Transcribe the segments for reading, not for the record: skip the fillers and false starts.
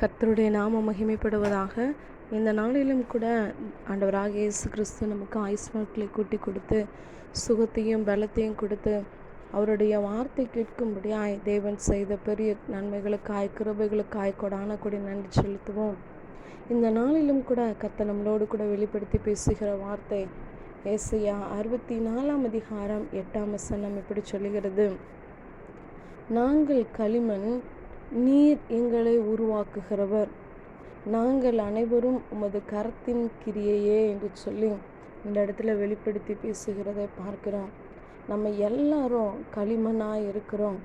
கர்த்தருடைய நாம மகிமைப்படுவதாக. இந்த நாளிலும் கூட ஆண்டவராகிய இயேசு கிறிஸ்து நமக்கு ஆயுஸ்நாட்களை கூட்டி கொடுத்து சுகத்தையும் பலத்தையும் கொடுத்து அவருடைய வார்த்தை கேட்கும்படியாய் தேவன் செய்த பெரிய நன்மைகளுக்காய் கிருபைகளுக்காய் கொடான கொடி நன்றி செலுத்துவோம். இந்த நாளிலும் கூட கர்த்தர் நம்மளோடு கூட வெளிப்படுத்தி பேசுகிற வார்த்தை ஏசாயா 64 அதிகாரம் 8 வசனம் இப்படி சொல்லுகிறது: நாங்கள் களிமண், நீர் எங்களை உருவாக்குகிறவர், நாங்கள் அனைவரும் உமது கரத்தின் கிரியையே என்று சொல்லி இந்த இடத்துல வெளிப்படுத்தி பேசுகிறதை பார்க்கிறோம். நம்ம எல்லாரும் களிமண்ணாய் இருக்கிறோம்.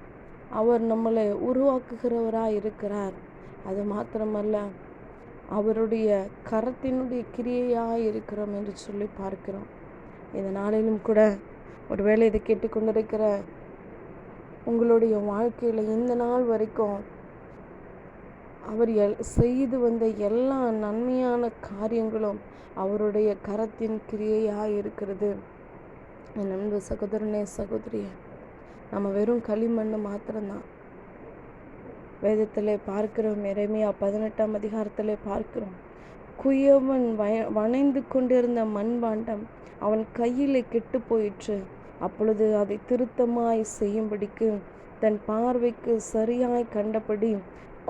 அவர் நம்மளை உருவாக்குகிறவராய் இருக்கிறார். அது மாத்திரமல்ல, அவருடைய கரத்தினுடைய கிரியையாய் இருக்கிறோம் என்று சொல்லி பார்க்கிறோம். இந்த நாளிலும் கூட ஒருவேளை இதை கேட்டுக்கொண்டிருக்கிற உங்களுடைய வாழ்க்கையில் இந்த நாள் வரைக்கும் அவர் செய்து வந்த எல்லா நன்மையான காரியங்களும் அவருடைய கரத்தின் கிரியையாக இருக்கிறது. என் அன்பு சகோதரனே, சகோதரியே, நம்ம வெறும் களிமண் மாத்திரம்தான். வேதத்தில் பார்க்கிறோம், எரேமியா 18 அதிகாரத்தில் பார்க்கிறோம், குயவன் வணைந்து கொண்டிருந்த மண்பாண்டம் அவன் கையில் கெட்டு போயிற்று. அப்பொழுது அதை திருத்தமாய் செய்யும்படிக்கு தன் பார்வைக்கு சரியாய் கண்டபடி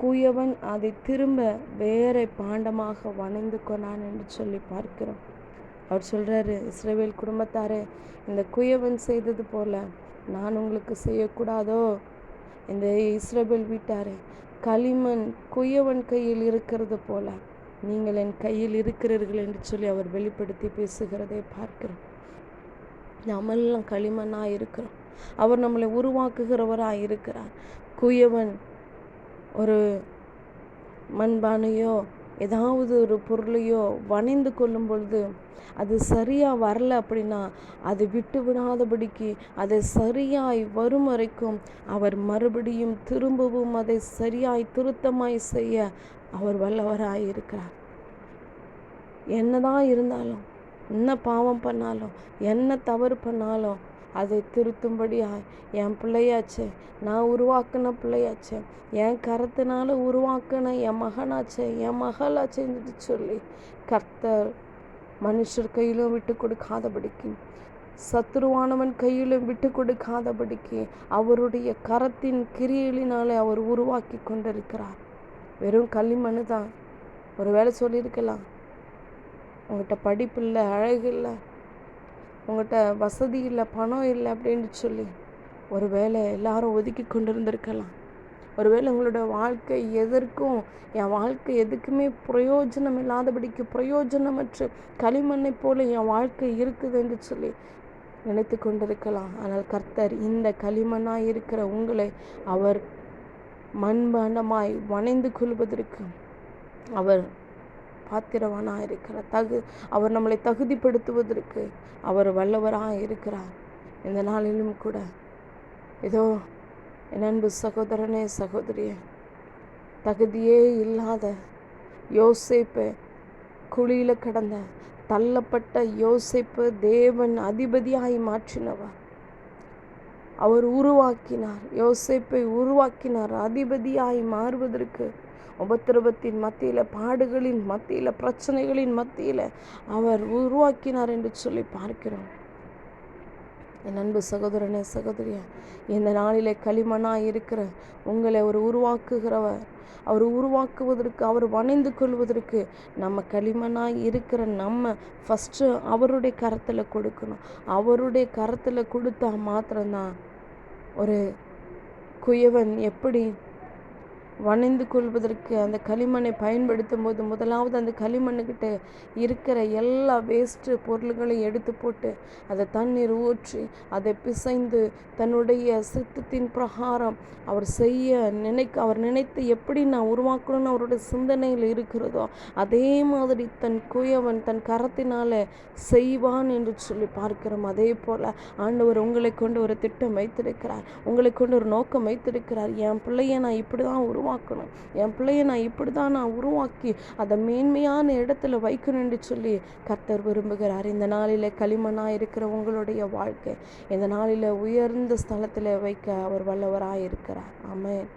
குயவன் அதை திரும்ப வேற பாண்டமாக வணைந்து கொண்டான் என்று சொல்லி பார்க்கிறோம். அவர் சொல்றாரு, இஸ்ரவேல் குடும்பத்தாரே, இந்த குயவன் செய்தது போல நான் உங்களுக்கு செய்யக்கூடாதோ? இந்த இஸ்ரவேல் வீட்டாரே, களிமண் குயவன் கையில் இருக்கிறது போல நீங்கள் என் கையில் இருக்கிறீர்கள் என்று சொல்லி அவர் வெளிப்படுத்தி பேசுகிறதை பார்க்கிறோம். நாமெல்லாம் களிமண்ணாக இருக்கிறோம். அவர் நம்மளை உருவாக்குகிறவராக இருக்கிறார். குயவன் ஒரு மண்பானையோ ஏதாவது ஒரு பொருளையோ வணைந்து கொள்ளும் பொழுது அது சரியாக வரல அப்படின்னா அதை விட்டு விடாதபடிக்கு அதை சரியாய் வரும் வரைக்கும் அவர் மறுபடியும் திரும்பவும் அதை சரியாய் திருத்தமாய் செய்ய அவர் வல்லவராய் இருக்கிறார். என்னதான் இருந்தாலும், என்ன பாவம் பண்ணாலும், என்ன தவறு பண்ணாலும் அதை திருத்தும்படியாய் என் பிள்ளையாச்சே, நான் உருவாக்கின பிள்ளையாச்சே, என் கரத்தினால உருவாக்கின என் மகனாச்சே, என் மகளாச்சேன்னு சொல்லி கர்த்தர் மனுஷர் கையிலும் விட்டு கொடுக்காதபடிக்கு, சத்துருவானவன் கையிலும் விட்டு கொடுக்காதபடிக்கு அவருடைய கரத்தின் கிரியைகளினாலே அவர் உருவாக்கி கொண்டிருக்கிறார். வெறும் களிமண் தான். ஒரு வேளை சொல்லியிருக்கலாம், உங்கள்கிட்ட படிப்பு இல்லை, அழகு இல்லை, உங்கள்கிட்ட வசதி இல்லை, பணம் இல்லை அப்படின்னு சொல்லி ஒரு வேளை எல்லாரும் ஒதுக்கி கொண்டு இருந்திருக்கலாம். ஒருவேளை உங்களோட வாழ்க்கை எதற்கும், என் வாழ்க்கை எதுக்குமே பிரயோஜனம் இல்லாதபடிக்கு பிரயோஜனமற்ற களிமண்ணை போல என் வாழ்க்கை இருக்குது என்று சொல்லி நினைத்து கொண்டிருக்கலாம். ஆனால் கர்த்தர் இந்த களிமண்ணாய் இருக்கிற உங்களை அவர் மண்பாண்டமாய் வணைந்து கொள்வதற்கு அவர் பாத்திரவானாக இருக்கிறார். அவர் நம்மளை தகுதிப்படுத்துவதற்கு அவர் வல்லவராக இருக்கிறார். இந்த நாளிலும் கூட ஏதோ என் அன்பு சகோதரனே, சகோதரியே, தகுதியே இல்லாத யோசேப்பு, குழியில் கிடந்த தள்ளப்பட்ட யோசேப்பு தேவன் அதிபதியாய் மாற்றினவர். அவர் உருவாக்கினார், யோசேப்பை உருவாக்கினார் அதிபதியாய் மாறுவதற்கு. உபத்திரவத்தின் மத்தியில், பாடுகளின் மத்தியில், பிரச்சனைகளின் மத்தியில் அவர் உருவாக்கினார் என்று சொல்லி பார்க்கிறோம். என் அன்பு சகோதரனே, சகோதரியா, இந்த நாளிலே களிமண்ணாய் இருக்கிற உங்களை அவர் உருவாக்குகிறவர். அவர் உருவாக்குவதற்கு, அவர் வணைந்து கொள்வதற்கு நம்ம களிமண்ணாய் இருக்கிற நம்ம ஃபஸ்ட்டு அவருடைய கரத்தில் கொடுக்கணும். அவருடைய கரத்தில் கொடுத்தா மாத்திரம்தான் ஒரு குயவன் எப்படி வணைந்து கொள்வதற்கு அந்த களிமண்ணை பயன்படுத்தும் போது முதலாவது அந்த களிமண்ணுக்கிட்ட இருக்கிற எல்லா வேஸ்ட்டு பொருள்களையும் எடுத்து போட்டு அதை தண்ணீர் ஊற்றி அதை பிசைந்து தன்னுடைய சித்தத்தின் பிரகாரம் அவர் நினைத்து எப்படி நான் உருவாக்கணும்னு அவருடைய சிந்தனையில் இருக்கிறதோ அதே மாதிரி தன் குயவன் தன் கரத்தினால செய்வான் என்று சொல்லி பார்க்கிறோம். அதே போல் ஆண்டவர் உங்களை கொண்டு ஒரு திட்டம் வைத்திருக்கிறார், உங்களை கொண்டு ஒரு நோக்கம் வைத்திருக்கிறார். என் பிள்ளையை நான் இப்படி தான் உருவாக்கணும், என் பிள்ளையை நான் இப்படி தான் நான் உருவாக்கி அதை மேன்மையான இடத்துல வைக்கணும் என்று சொல்லி கர்த்தர் விரும்புகிறார். இந்த நாளில் களிமண்ணாக இருக்கிற உங்களுடைய வாழ்க்கை இந்த நாளில் உயர்ந்த ஸ்தலத்தில் வைக்க அவர் வல்லவராக இருக்கிறார். ஆமென்.